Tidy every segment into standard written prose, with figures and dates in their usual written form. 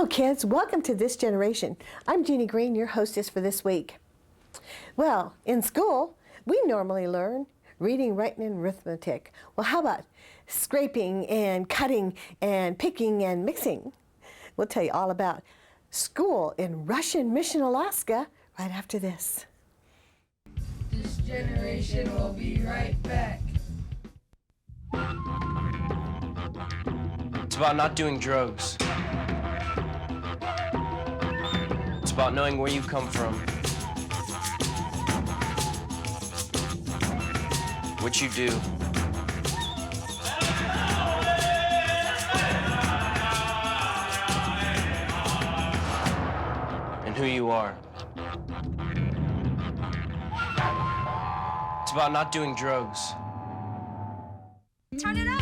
Hello, kids. Welcome to This Generation. I'm Jeannie Green, your hostess for this week. Well, in school, we normally learn reading, writing, and arithmetic. Well, how about scraping and cutting and picking and mixing? We'll tell you all about school in Russian Mission, Alaska, right after this. This generation will be right back. It's about not doing drugs. It's about knowing where you come from, what you do, and who you are. It's about not doing drugs. Turn it up!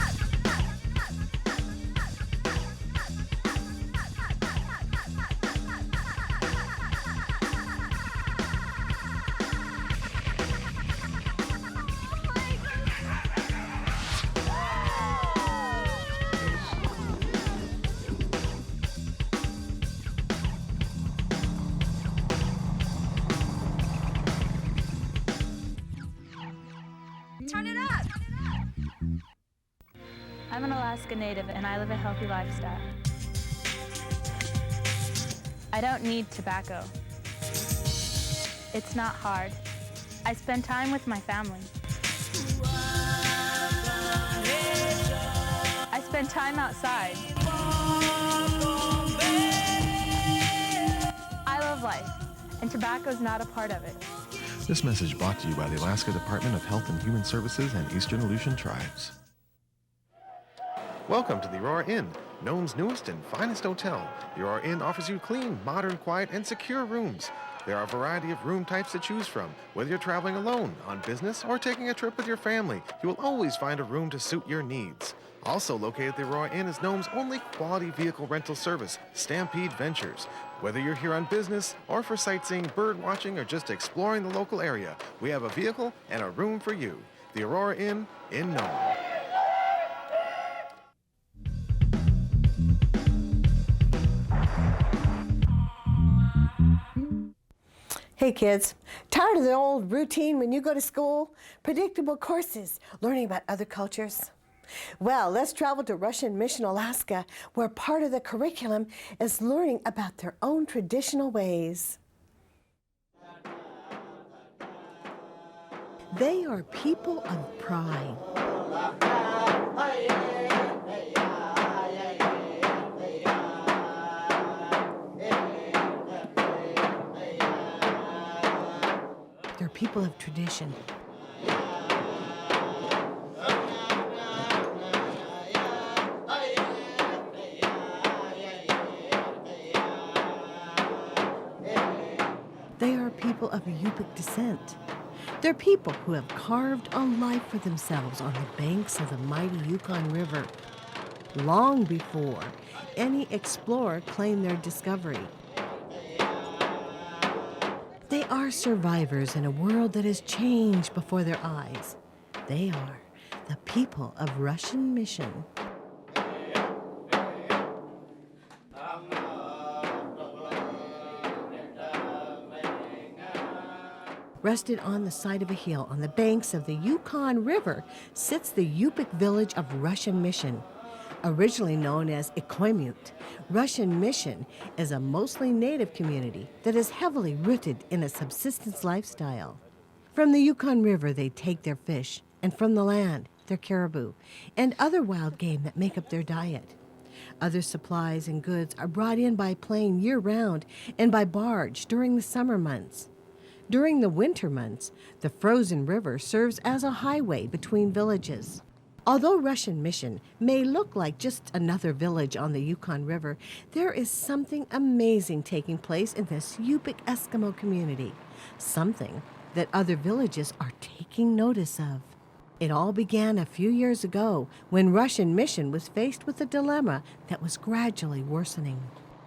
Turn it up! I'm an Alaska Native and I live a healthy lifestyle. I don't need tobacco. It's not hard. I spend time with my family. I spend time outside. I love life, and tobacco's not a part of it. This message brought to you by the Alaska Department of Health and Human Services and Eastern Aleutian Tribes. Welcome to the Aurora Inn, Nome's newest and finest hotel. The Aurora Inn offers you clean, modern, quiet, and secure rooms. There are a variety of room types to choose from. Whether you're traveling alone, on business, or taking a trip with your family, you will always find a room to suit your needs. Also located at the Aurora Inn is Nome's only quality vehicle rental service, Stampede Ventures. Whether you're here on business or for sightseeing, bird watching, or just exploring the local area, we have a vehicle and a room for you. The Aurora Inn in Nome. Hey kids, tired of the old routine when you go to school? Predictable courses, learning about other cultures? Well, let's travel to Russian Mission, Alaska, where part of the curriculum is learning about their own traditional ways. They are people of pride. They're people of tradition. They are people of Yupik descent. They're people who have carved a life for themselves on the banks of the mighty Yukon River, long before any explorer claimed their discovery. They are survivors in a world that has changed before their eyes. They are the people of Russian Mission. Rested on the side of a hill on the banks of the Yukon River sits the Yupik village of Russian Mission. Originally known as Iqaluit, Russian Mission is a mostly native community that is heavily rooted in a subsistence lifestyle. From the Yukon River, they take their fish, and from the land, their caribou, and other wild game that make up their diet. Other supplies and goods are brought in by plane year-round and by barge during the summer months. During the winter months, the frozen river serves as a highway between villages. Although Russian Mission may look like just another village on the Yukon River, there is something amazing taking place in this Yupik Eskimo community, something that other villages are taking notice of. It all began a few years ago when Russian Mission was faced with a dilemma that was gradually worsening.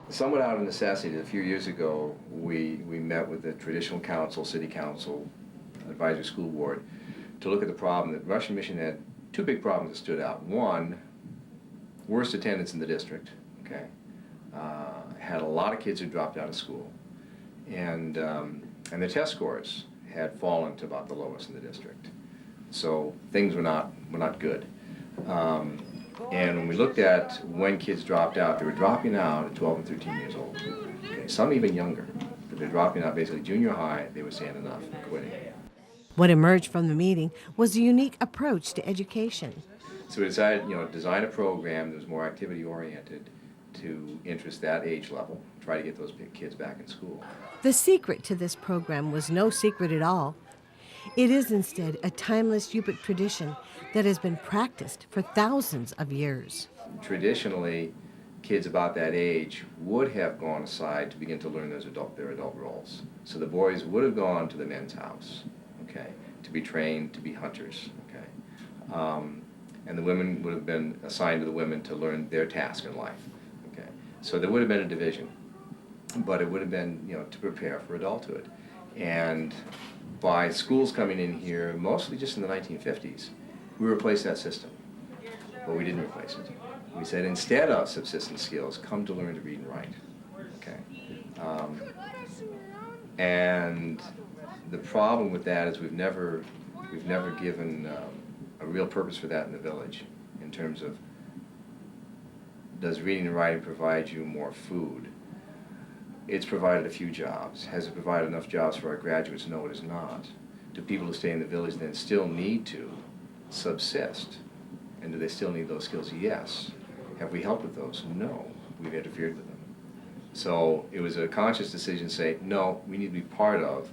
Somewhat out of necessity, a few years ago, we met with the traditional council, city council, advisory school board, to look at the problem that Russian Mission had two big problems that stood out. One, worst attendance in the district, okay? had a lot of kids who dropped out of school, and their test scores had fallen to about the lowest in the district. So things were not good. And when we looked at when kids dropped out, they were dropping out at 12 and 13 years old. Okay, some even younger. But they're dropping out basically junior high, they were saying enough and quitting. What emerged from the meeting was a unique approach to education. So we decided, design a program that was more activity-oriented to interest that age level, try to get those kids back in school. The secret to this program was no secret at all. It is instead a timeless Yupik tradition that has been practiced for thousands of years. Traditionally, kids about that age would have gone aside to begin to learn their adult roles. So the boys would have gone to the men's house, okay, to be trained to be hunters, okay. And the women would have been assigned to the women to learn their task in life, okay. So there would have been a division, but it would have been, to prepare for adulthood. And by schools coming in here, mostly just in the 1950s, we replaced that system, but we didn't replace it. We said instead of subsistence skills, come to learn to read and write, okay? And the problem with that is we've never given a real purpose for that in the village in terms of, does reading and writing provide you more food? It's provided a few jobs. Has it provided enough jobs for our graduates? No, it has not. Do people who stay in the village then still need to subsist? And do they still need those skills? Yes. Have we helped with those? No. We've interfered with them. So it was a conscious decision to say, no, we need to be part of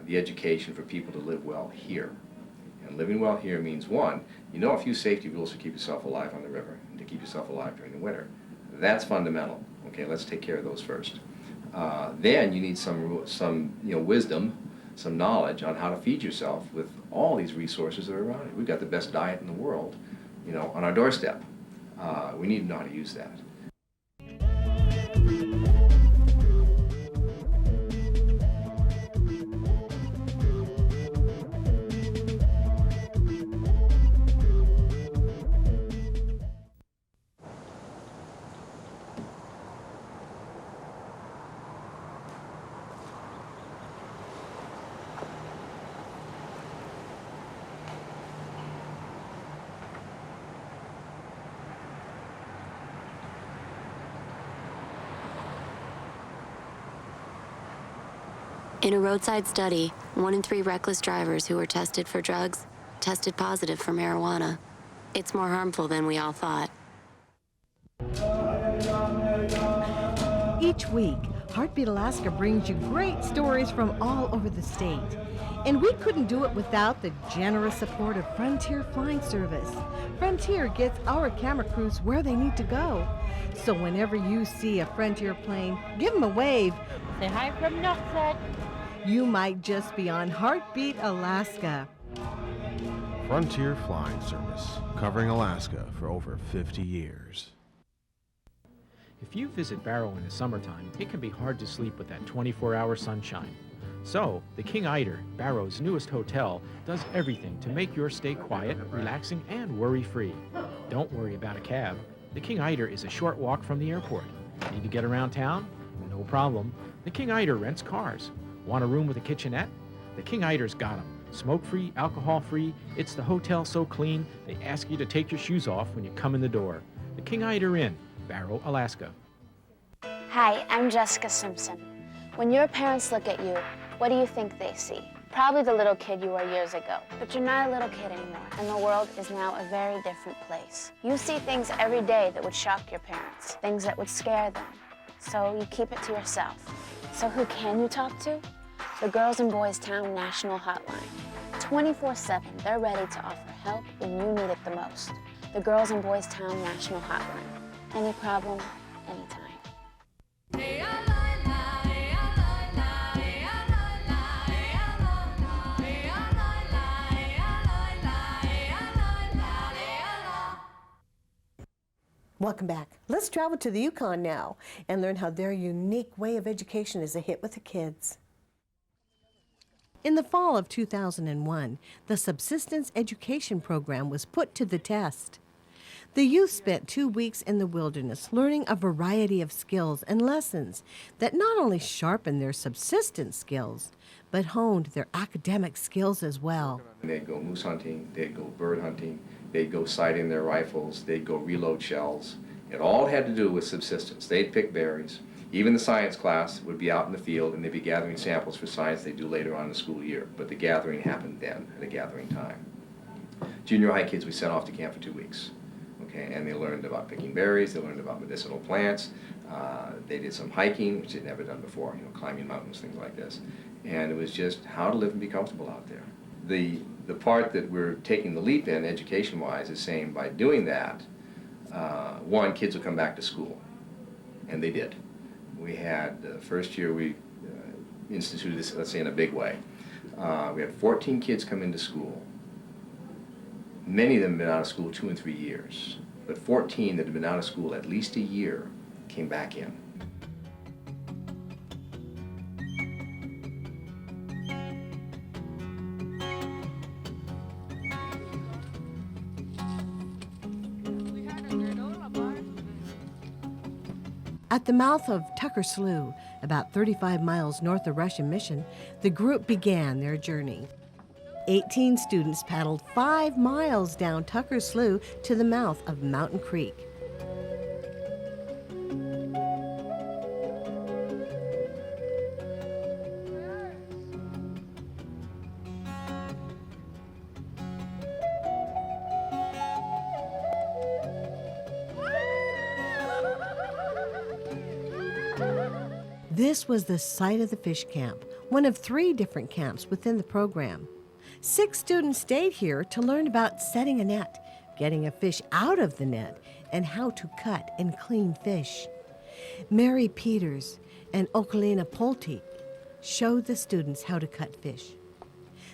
the education for people to live well here. And living well here means, one, a few safety rules to keep yourself alive on the river and to keep yourself alive during the winter. That's fundamental. Okay, let's take care of those first. Then you need some wisdom, some knowledge on how to feed yourself with all these resources that are around you. We've got the best diet in the world, on our doorstep. We need to know how to use that. In a roadside study, 1 in 3 reckless drivers who were tested for drugs tested positive for marijuana. It's more harmful than we all thought. Each week, Heartbeat Alaska brings you great stories from all over the state. And we couldn't do it without the generous support of Frontier Flying Service. Frontier gets our camera crews where they need to go. So whenever you see a Frontier plane, give them a wave. Say hi from Northside. You might just be on Heartbeat Alaska. Frontier Flying Service, covering Alaska for over 50 years. If you visit Barrow in the summertime, it can be hard to sleep with that 24-hour sunshine. So, the King Eider, Barrow's newest hotel, does everything to make your stay quiet, relaxing, and worry-free. Don't worry about a cab. The King Eider is a short walk from the airport. Need to get around town? No problem. The King Eider rents cars. Want a room with a kitchenette? The King Eider's got them. Smoke-free, alcohol-free. It's the hotel so clean, they ask you to take your shoes off when you come in the door. The King Eider Inn, Barrow, Alaska. Hi, I'm Jessica Simpson. When your parents look at you, what do you think they see? Probably the little kid you were years ago. But you're not a little kid anymore, and the world is now a very different place. You see things every day that would shock your parents, things that would scare them. So you keep it to yourself. So who can you talk to? The Girls and Boys Town National Hotline. 24/7, they're ready to offer help when you need it the most. The Girls and Boys Town National Hotline. Any problem, anytime. Welcome back. Let's travel to the Yukon now and learn how their unique way of education is a hit with the kids. In the fall of 2001, the Subsistence Education Program was put to the test. The youth spent 2 weeks in the wilderness learning a variety of skills and lessons that not only sharpened their subsistence skills, but honed their academic skills as well. They'd go moose hunting, they'd go bird hunting, they'd go sighting their rifles, they'd go reload shells. It all had to do with subsistence. They'd pick berries. Even the science class would be out in the field and they'd be gathering samples for science they do later on in the school year. But the gathering happened then, at a gathering time. Junior high kids we sent off to camp for 2 weeks. Okay, and they learned about picking berries, they learned about medicinal plants, they did some hiking, which they'd never done before, you know, climbing mountains, things like this. And it was just how to live and be comfortable out there. The part that we're taking the leap in, education-wise, is saying by doing that, one, kids will come back to school, and they did. We had, first year we instituted this, let's say, in a big way. We had 14 kids come into school. Many of them have been out of school 2 and 3 years, but 14 that had been out of school at least a year came back in. At the mouth of Tucker Slough, about 35 miles north of Russian Mission, the group began their journey. 18 students paddled 5 miles down Tucker Slough to the mouth of Mountain Creek. This was the site of the fish camp, one of 3 different camps within the program. 6 students stayed here to learn about setting a net, getting a fish out of the net, and how to cut and clean fish. Mary Peters and Okolina Polti showed the students how to cut fish.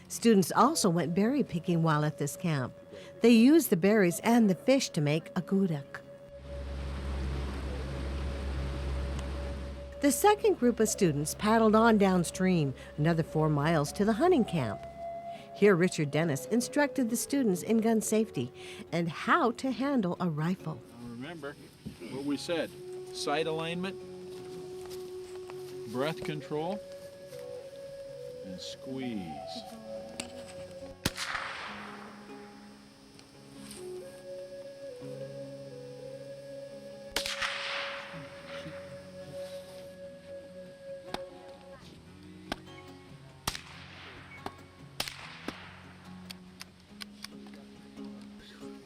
Students also went berry picking while at this camp. They used the berries and the fish to make a gudok. The second group of students paddled on downstream, another 4 miles to the hunting camp. Here, Richard Dennis instructed the students in gun safety and how to handle a rifle. Now remember what we said, sight alignment, breath control, and squeeze.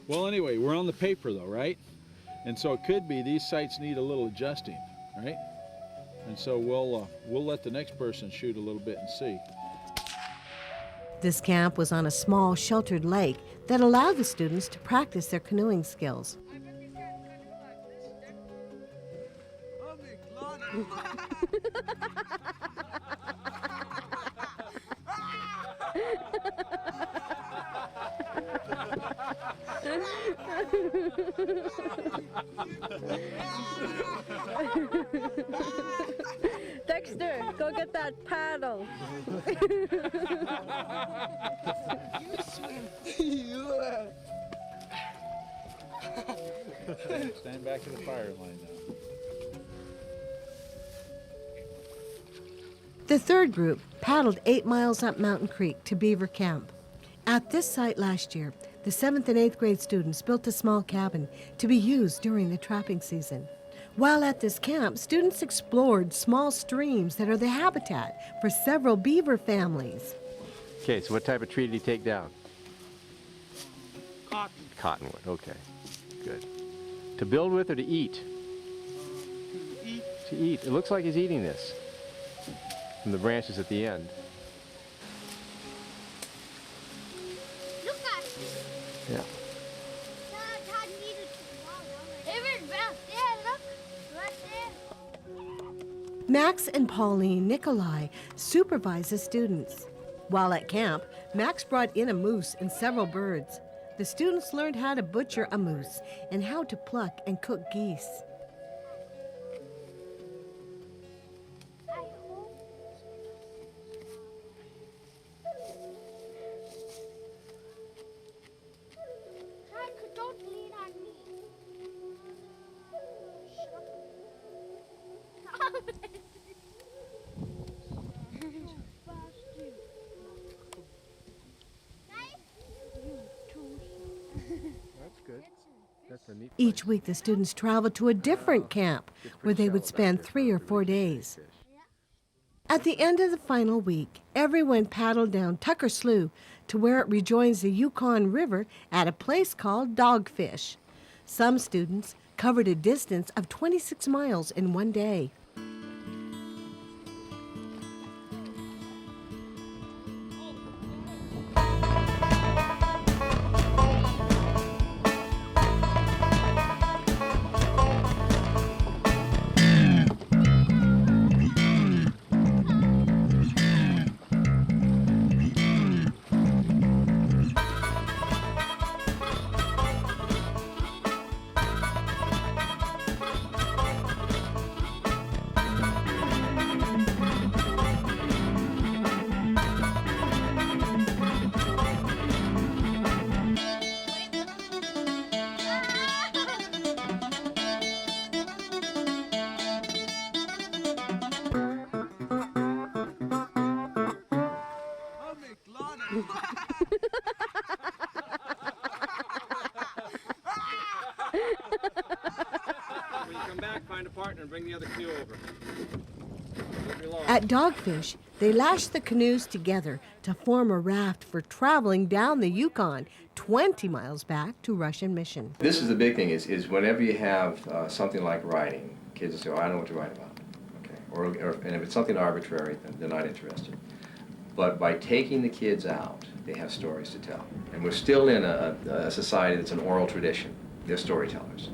Well, anyway, we're on the paper though, right? And so it could be these sights need a little adjusting, right? And so we'll let the next person shoot a little bit and see. This camp was on a small sheltered lake that allowed the students to practice their canoeing skills. Dexter, go get that paddle. Stand back in the fire line now. The third group paddled 8 miles up Mountain Creek to Beaver Camp. At this site last year, the 7th and 8th grade students built a small cabin to be used during the trapping season. While at this camp, students explored small streams that are the habitat for several beaver families. Okay, so what type of tree did he take down? Cotton. Cottonwood, okay, good. To build with or to eat? To eat. To eat. It looks like he's eating this from the branches at the end. Look at it. Yeah. Dad needed to fall. Even back there, look. Right there. Max and Pauline Nikolai supervise the students. While at camp, Max brought in a moose and several birds. The students learned how to butcher a moose and how to pluck and cook geese. Don't lean on me. Each week, the students traveled to a different camp where they would spend 3 or 4 days. At the end of the final week, everyone paddled down Tucker Slough to where it rejoins the Yukon River at a place called Dogfish. Some students covered a distance of 26 miles in one day. When you come back, find a partner and bring the other canoe over. At Dogfish, they lashed the canoes together to form a raft for traveling down the Yukon 20 miles back to Russian Mission. This is the big thing, is whenever you have something like writing, kids will say, oh, I don't know what to write about. Okay? And if it's something arbitrary, then they're not interested. But by taking the kids out, they have stories to tell. And we're still in a society that's an oral tradition. They're storytellers.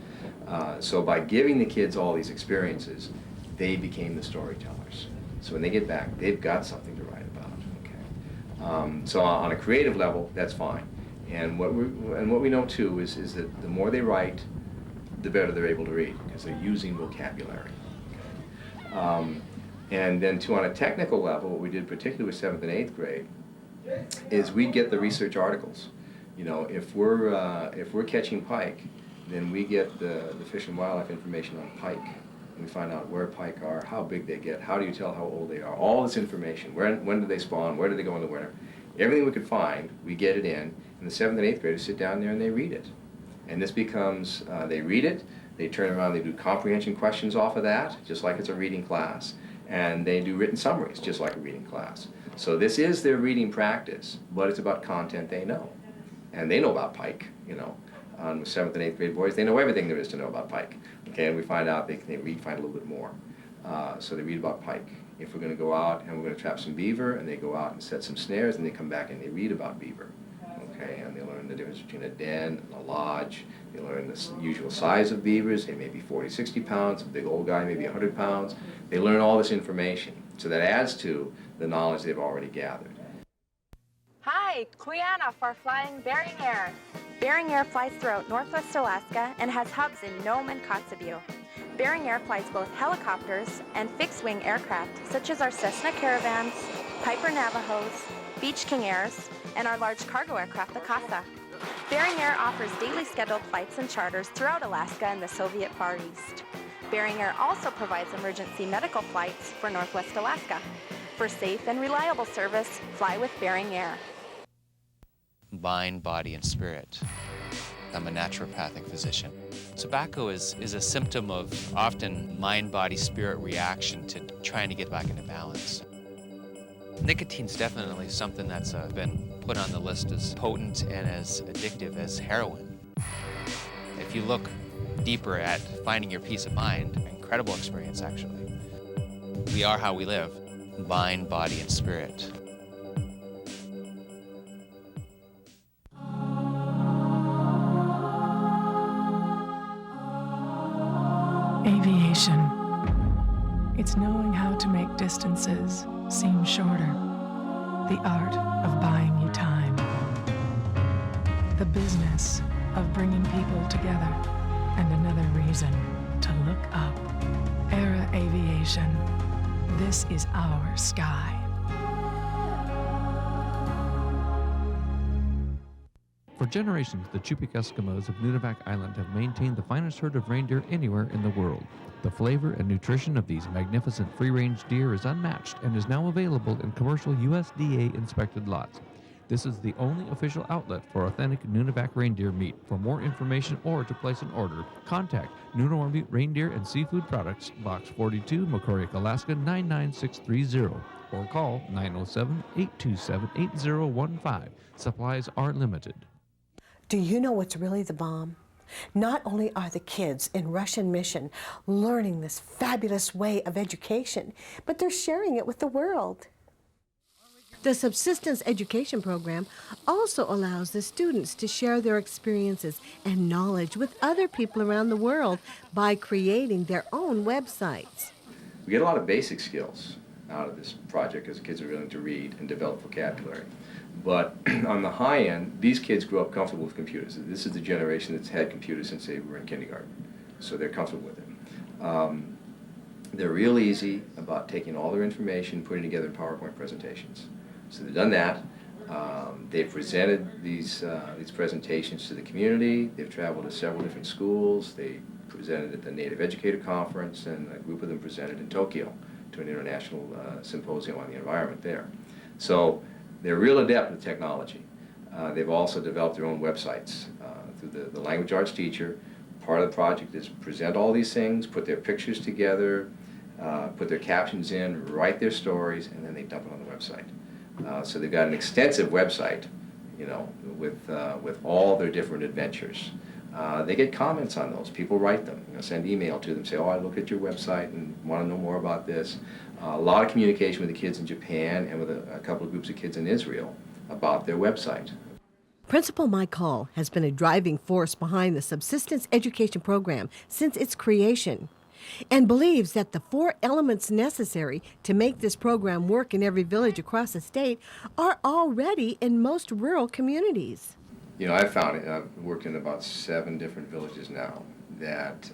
So by giving the kids all these experiences, they became the storytellers. So when they get back, they've got something to write about. Okay? So on a creative level, that's fine. And what we know too is that the more they write, the better they're able to read, because they're using vocabulary. Okay? And then too, on a technical level, what we did particularly with 7th and 8th grade is we get the research articles. You know, if we're catching pike, then we get the Fish and Wildlife information on pike. And we find out where pike are, how big they get, how do you tell how old they are, all this information. When do they spawn, where do they go in the winter? Everything we could find, we get it in, and the 7th and 8th graders sit down there and they read it. And this becomes, they read it, they turn around, they do comprehension questions off of that, just like it's a reading class. And they do written summaries, just like a reading class. So this is their reading practice, but it's about content they know. And they know about pike, you know. With 7th and 8th grade boys, they know everything there is to know about pike. Okay, and we find out they find a little bit more. So they read about pike. If we're going to go out and we're going to trap some beaver, and they go out and set some snares, and they come back and they read about beaver. Okay, and they learn the difference between a den and a lodge. They learn the usual size of beavers. They may be 40, 60 pounds. A big old guy may be 100 pounds. They learn all this information. So that adds to the knowledge they've already gathered. Hi, Kuiana for flying Bering Air. Bering Air flies throughout Northwest Alaska and has hubs in Nome and Kotzebue. Bering Air flies both helicopters and fixed-wing aircraft, such as our Cessna Caravans, Piper Navajos, Beach King Airs, and our large cargo aircraft, the Casa. Bering Air offers daily scheduled flights and charters throughout Alaska and the Soviet Far East. Bering Air also provides emergency medical flights for Northwest Alaska. For safe and reliable service, fly with Bering Air. Mind, body, and spirit. I'm a naturopathic physician. Tobacco is a symptom of often mind, body, spirit reaction to trying to get back into balance. Nicotine's definitely something that's been put on the list as potent and as addictive as heroin. If you look deeper at finding your peace of mind, incredible experience actually. We are how we live, mind, body, and spirit. Aviation. It's knowing how to make distances seem shorter. The art of buying you time. The business of bringing people together. And another reason to look up. Era Aviation. This is our sky. For generations, the Chupik Eskimos of Nunivak Island have maintained the finest herd of reindeer anywhere in the world. The flavor and nutrition of these magnificent free-range deer is unmatched and is now available in commercial USDA-inspected lots. This is the only official outlet for authentic Nunivak reindeer meat. For more information or to place an order, contact Nunavut Reindeer and Seafood Products, Box 42, Macoriac, Alaska 99630, or call 907-827-8015. Supplies are limited. Do you know what's really the bomb? Not only are the kids in Russian Mission learning this fabulous way of education, but they're sharing it with the world. The Subsistence Education Program also allows the students to share their experiences and knowledge with other people around the world by creating their own websites. We get a lot of basic skills out of this project because the kids are willing to read and develop vocabulary. But on the high end, these kids grew up comfortable with computers. This is the generation that's had computers since they were in kindergarten, so they're comfortable with it. They're real easy about taking all their information, putting together PowerPoint presentations. So they've done that. They've presented these presentations to the community. They've traveled to several different schools. They presented at the Native Educator Conference, and a group of them presented in Tokyo to an international symposium on the environment there. So they're real adept with technology. They've also developed their own websites through the language arts teacher. Part of the project is present all these things, put their pictures together, put their captions in, write their stories, and then they dump it on the website. So they've got an extensive website, you know, with all their different adventures. They get comments on those. People write them, you know, send email to them, say, oh, I look at your website and want to know more about this. A lot of communication with the kids in Japan and with a couple of groups of kids in Israel about their website. Principal Mike Hall has been a driving force behind the Subsistence Education Program since its creation, and believes that the 4 elements necessary to make this program work in every village across the state are already in most rural communities. You know, I've found it, I've worked in about 7 different villages now, that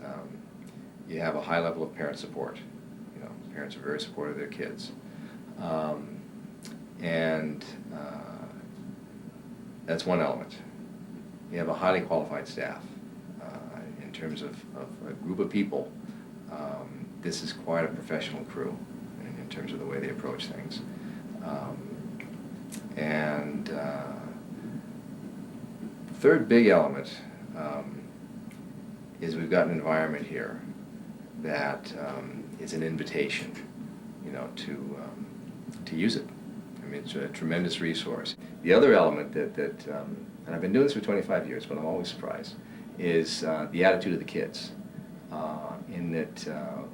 you have a high level of parent support. You know, parents are very supportive of their kids. That's one element. You have a highly qualified staff. In terms of a group of people, this is quite a professional crew in terms of the way they approach things. Third big element is we've got an environment here that is an invitation, you know, to use it. I mean, it's a tremendous resource. The other element and I've been doing this for 25 years, but I'm always surprised, is the attitude of the kids. In that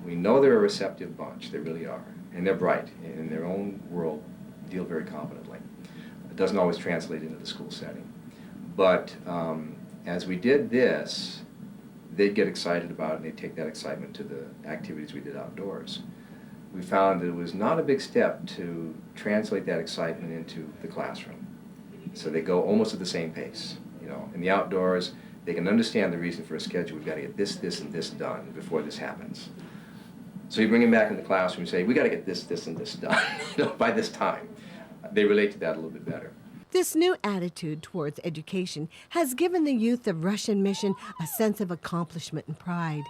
we know they're a receptive bunch, they really are, and they're bright, in their own world, deal very competently. It doesn't always translate into the school setting. But as we did this, they'd get excited about it, and they'd take that excitement to the activities we did outdoors. We found that it was not a big step to translate that excitement into the classroom. So they go almost at the same pace. You know, in the outdoors, they can understand the reason for a schedule. We've got to get this, this, and this done before this happens. So you bring them back in the classroom and say, we got to get this, this, and this done by this time. They relate to that a little bit better. This new attitude towards education has given the youth of Russian Mission a sense of accomplishment and pride.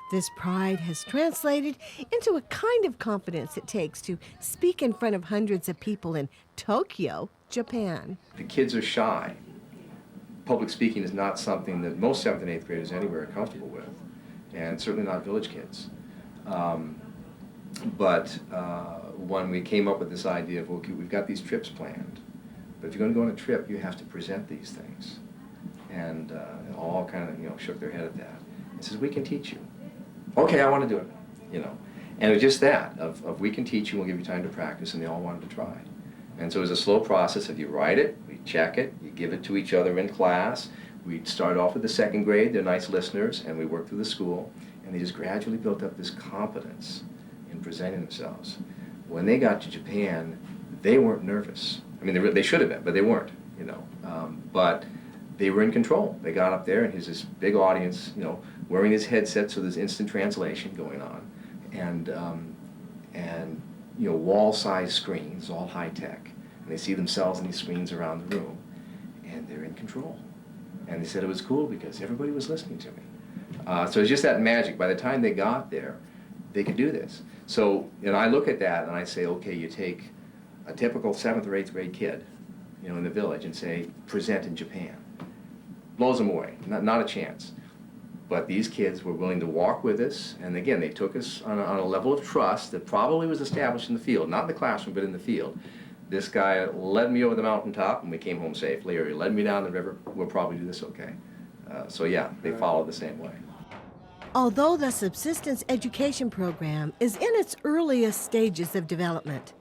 This pride has translated into a kind of confidence it takes to speak in front of hundreds of people in Tokyo, Japan. The kids are shy. Public speaking is not something that most 7th and 8th graders anywhere are comfortable with, and certainly not village kids. When we came up with this idea of, okay, we've got these trips planned, but if you're going to go on a trip, you have to present these things. And all kind of, you know, shook their head at that. He says, we can teach you. Okay, I want to do it, you know. And it was just that, of we can teach you, we'll give you time to practice, and they all wanted to try. And so it was a slow process of you write it, we check it, you give it to each other in class. We'd start off with the 2nd grade, they're nice listeners, and we worked through the school, and they just gradually built up this competence in presenting themselves. When they got to Japan, they weren't nervous. I mean, they should have been, but they weren't, you know. But they were in control. They got up there, and here's this big audience, you know, wearing his headset, so there's instant translation going on, and you know, wall-sized screens, all high-tech, and they see themselves in these screens around the room, and they're in control. And they said it was cool because everybody was listening to me. So it's just that magic. By the time they got there, they could do this. So, and I look at that and I say, okay, you take a typical 7th or 8th grade kid, you know, in the village and say, present in Japan. Blows them away, not a chance. But these kids were willing to walk with us, and again, they took us on a level of trust that probably was established in the field, not in the classroom, but in the field. This guy led me over the mountaintop, and we came home safely, or he led me down the river, we'll probably do this okay. So yeah, they followed the same way. Although the Subsistence Education Program is in its earliest stages of development,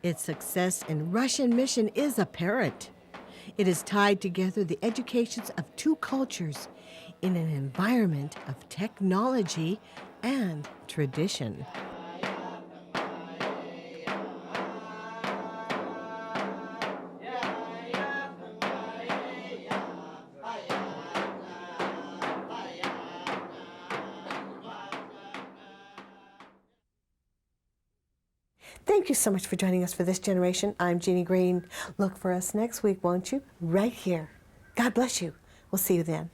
its success in Russian mission is apparent. It has tied together the educations of two cultures in an environment of technology and tradition. Thank you so much for joining us for This Generation. I'm Jeannie Green. Look for us next week, won't you? Right here. God bless you. We'll see you then.